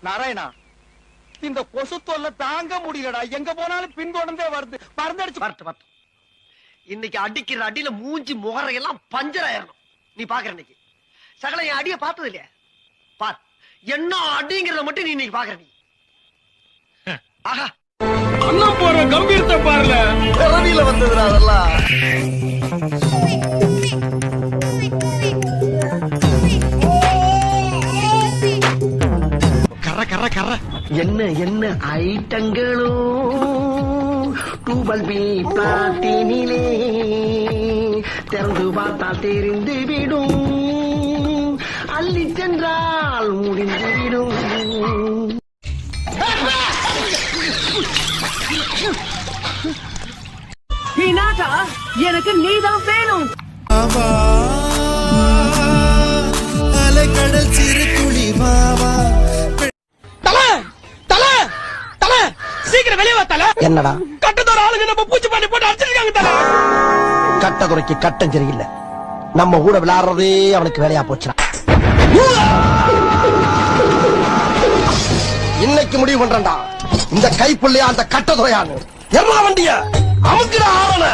நாராயணா, இந்த கொசு தொல்லை தாங்க முடியலடா. எங்க போனாலும் பின்தொடர்ந்தே வருது. மறந்தடிச்சு வரட்டு. இன்னைக்கு அடிக்கிற அடியில மூஞ்சி முகரையெல்லாம் பஞ்சர் ஆயிரணும். நீ பாக்குற இன்னைக்கு சகல என் அடிய பார்த்தது இல்லையா? பார், என்ன அடிங்கிறத மட்டும் நீ இன்னைக்கு பாக்குற. நீ ஆஹா, அண்ணன் போற கம்பீரத்தை பாருல. பிறவியில வந்ததுடா அதெல்லாம். கர என்ன ஐட்டங்களோ டூபல் பி பிளாட்டினிலே திறந்து பார்த்தால் தெரிந்து விடும், அள்ளி சென்றால் முடிந்து விடும். எனக்கு நீதான் வேணும். கடல் சிறு துளி வாவா. சீக்கிரம் வெளியே வாத்தால. என்னடா கட்டத்தோட ஆளுங்க நம்ம பூச்சி பண்ணி போட்டு அடிச்சிருக்காங்க தல. கட்டதுறைக்கு கட்டம் சரியில்லை. நம்ம கூட விளையாடுறதே அவனுக்கு வேலையா போச்சுடா. இன்னைக்கு முடிவு பண்றா, இந்த கைப்புள்ளையா அந்த கட்டதுறையானு எல்லா வண்டிய அமுக்குடா ஆவன.